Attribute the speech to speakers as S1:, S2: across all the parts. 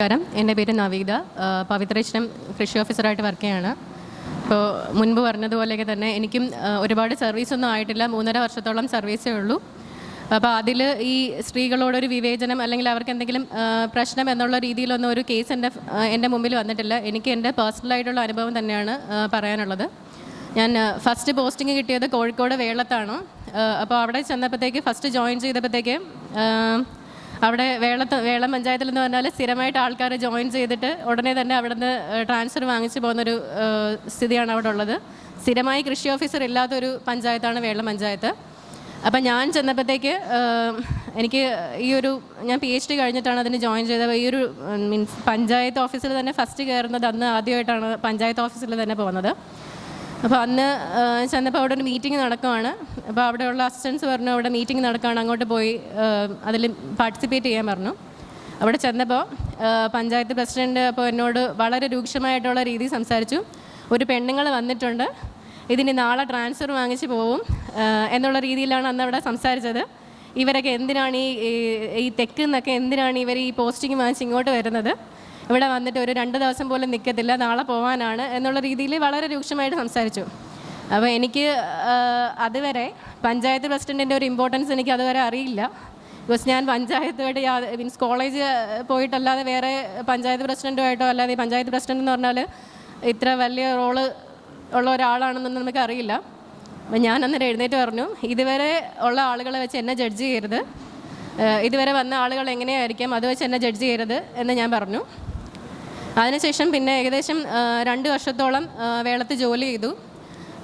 S1: നമസ്കാരം, എൻ്റെ പേര് നവീത. പവിത്രേശ്വരം കൃഷി ഓഫീസറായിട്ട് വർക്ക് ചെയ്യാണ്. ഇപ്പോൾ മുൻപ് പറഞ്ഞതുപോലെയൊക്കെ തന്നെ എനിക്കും ഒരുപാട് സർവീസൊന്നും ആയിട്ടില്ല. 3.5 വർഷത്തോളം സർവീസേ ഉള്ളൂ. അപ്പോൾ അതിൽ ഈ സ്ത്രീകളോടൊരു വിവേചനം അല്ലെങ്കിൽ അവർക്ക് എന്തെങ്കിലും പ്രശ്നം എന്നുള്ള രീതിയിലൊന്നും ഒരു കേസ് എൻ്റെ മുമ്പിൽ വന്നിട്ടില്ല. എനിക്ക് എൻ്റെ പേഴ്സണലായിട്ടുള്ള അനുഭവം തന്നെയാണ് പറയാനുള്ളത്. ഞാൻ ഫസ്റ്റ് പോസ്റ്റിംഗ് കിട്ടിയത് കോഴിക്കോട് വേളത്താണ്. അപ്പോൾ അവിടെ ചെന്നപ്പോഴത്തേക്ക് ഫസ്റ്റ് ജോയിൻ ചെയ്തപ്പോഴത്തേക്ക് അവിടെ വേളം പഞ്ചായത്തിൽ എന്ന് പറഞ്ഞാൽ സ്ഥിരമായിട്ട് ആൾക്കാർ ജോയിൻ ചെയ്തിട്ട് ഉടനെ തന്നെ അവിടെ നിന്ന് ട്രാൻസ്ഫർ വാങ്ങിച്ച് പോകുന്നൊരു സ്ഥിതിയാണ് അവിടെ ഉള്ളത്. സ്ഥിരമായി കൃഷി ഓഫീസർ ഇല്ലാത്തൊരു പഞ്ചായത്താണ് വേളം പഞ്ചായത്ത്. അപ്പം ഞാൻ ചെന്നപ്പോഴത്തേക്ക് എനിക്ക് ഞാൻ PhD കഴിഞ്ഞിട്ടാണ് അതിന് ജോയിൻ ചെയ്തത്. മീൻസ് പഞ്ചായത്ത് ഓഫീസിൽ തന്നെ ഫസ്റ്റ് കയറുന്നത് അന്ന് ആദ്യമായിട്ടാണ് പഞ്ചായത്ത് ഓഫീസിൽ തന്നെ പോകുന്നത്. അപ്പോൾ അന്ന് ചെന്നപ്പോൾ അവിടെ ഒരു മീറ്റിംഗ് നടക്കുകയാണ്. അപ്പോൾ അവിടെയുള്ള അസിസ്റ്റൻസ് പറഞ്ഞു അവിടെ മീറ്റിംഗ് നടക്കുകയാണ്, അങ്ങോട്ട് പോയി അതിൽ പാർട്ടിസിപ്പേറ്റ് ചെയ്യാൻ പറഞ്ഞു. അവിടെ ചെന്നപ്പോൾ പഞ്ചായത്ത് പ്രസിഡൻറ്റ് അപ്പോൾ എന്നോട് വളരെ രൂക്ഷമായിട്ടുള്ള രീതിയിൽ സംസാരിച്ചു. ഒരു പെണ്ണുങ്ങൾ വന്നിട്ടുണ്ട്, ഇതിന് നാളെ ട്രാൻസ്ഫർ വാങ്ങിച്ച് പോവും എന്നുള്ള രീതിയിലാണ് അന്ന് അവിടെ സംസാരിച്ചത്. ഇവരൊക്കെ എന്തിനാണ് ഈ തെക്ക് നിന്നൊക്കെ എന്തിനാണ് ഇവർ ഈ പോസ്റ്റിംഗ് വാങ്ങിച്ച് ഇങ്ങോട്ട് വരുന്നത്, ഇവിടെ വന്നിട്ട് ഒരു 2 ദിവസം പോലും നിൽക്കത്തില്ല, നാളെ പോകാനാണ് എന്നുള്ള രീതിയിൽ വളരെ രൂക്ഷമായിട്ട് സംസാരിച്ചു. അപ്പോൾ എനിക്ക് അതുവരെ പഞ്ചായത്ത് പ്രസിഡൻറ്റിൻ്റെ ഒരു ഇമ്പോർട്ടൻസ് എനിക്ക് അതുവരെ അറിയില്ല. ബിക്കോസ് ഞാൻ പഞ്ചായത്തുമായിട്ട് മീൻസ് കോളേജ് പോയിട്ടല്ലാതെ വേറെ പഞ്ചായത്ത് പ്രസിഡൻറ്റുമായിട്ടോ അല്ലാതെ ഈ പഞ്ചായത്ത് പ്രസിഡൻ്റ് എന്ന് പറഞ്ഞാൽ ഇത്ര വലിയ റോള് ഉള്ള ഒരാളാണെന്നൊന്നും നമുക്ക് അറിയില്ല. അപ്പം ഞാൻ അന്നേരം എഴുന്നേറ്റ് പറഞ്ഞു, ഇതുവരെ ഉള്ള ആളുകളെ വെച്ച് എന്നെ ജഡ്ജ് ചെയ്യരുത്, ഇതുവരെ വന്ന ആളുകൾ എങ്ങനെയായിരിക്കാം അത് വെച്ച് എന്നെ ജഡ്ജ് ചെയ്യരുത് എന്ന് ഞാൻ പറഞ്ഞു. അതിനുശേഷം പിന്നെ ഏകദേശം 2 വർഷത്തോളം വേളത്ത് ജോലി ചെയ്തു.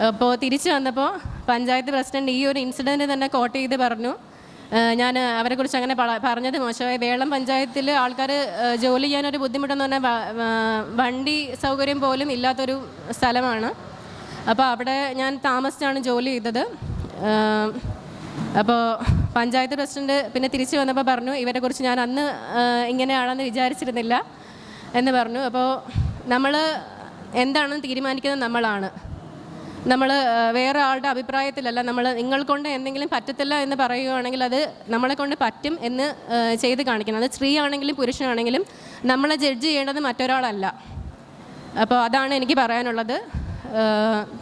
S1: അപ്പോൾ തിരിച്ചു വന്നപ്പോൾ പഞ്ചായത്ത് പ്രസിഡൻറ്റ് ഈ ഒരു ഇൻസിഡൻറ്റ് തന്നെ കോട്ട് ചെയ്ത് പറഞ്ഞു, ഞാൻ അവരെക്കുറിച്ച് അങ്ങനെ പറഞ്ഞത് മോശമായി. വേളം പഞ്ചായത്തിൽ ആൾക്കാർ ജോലി ചെയ്യാനൊരു ബുദ്ധിമുട്ടെന്ന് പറഞ്ഞാൽ വണ്ടി സൗകര്യം പോലും ഇല്ലാത്തൊരു സ്ഥലമാണ്. അപ്പോൾ അവിടെ ഞാൻ താമസിച്ചാണ് ജോലി ചെയ്തത്. അപ്പോൾ പഞ്ചായത്ത് പ്രസിഡൻറ്റ് പിന്നെ തിരിച്ചു വന്നപ്പോൾ പറഞ്ഞു, ഇവരെക്കുറിച്ച് ഞാൻ അന്ന് ഇങ്ങനെയാണെന്ന് വിചാരിച്ചിരുന്നില്ല എന്ന് പറഞ്ഞു. അപ്പോൾ നമ്മൾ എന്താണെന്ന് തീരുമാനിക്കുന്നത് നമ്മളാണ്. നമ്മൾ വേറെ ആളുടെ അഭിപ്രായത്തിലല്ല. നിങ്ങൾക്കൊണ്ട് എന്തെങ്കിലും പറ്റത്തില്ല എന്ന് പറയുകയാണെങ്കിൽ അത് നമ്മളെക്കൊണ്ട് പറ്റും എന്ന് ചെയ്ത് കാണിക്കണം. അത് സ്ത്രീ ആണെങ്കിലും പുരുഷനാണെങ്കിലും നമ്മളെ ജഡ്ജ് ചെയ്യേണ്ടത് മറ്റൊരാളല്ല. അപ്പോൾ അതാണ് എനിക്ക് പറയാനുള്ളത്.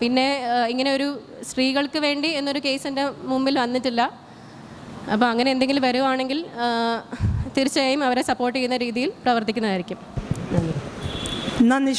S1: പിന്നെ ഇങ്ങനെ ഒരു സ്ത്രീകൾക്ക് വേണ്ടി എന്നൊരു കേസ് എൻ്റെ മുമ്പിൽ വന്നിട്ടില്ല. അപ്പോൾ അങ്ങനെ എന്തെങ്കിലും വരുവാണെങ്കിൽ തീർച്ചയായും അവരെ സപ്പോർട്ട് ചെയ്യുന്ന രീതിയിൽ പ്രവർത്തിക്കുന്നതായിരിക്കും.
S2: നന്ദി.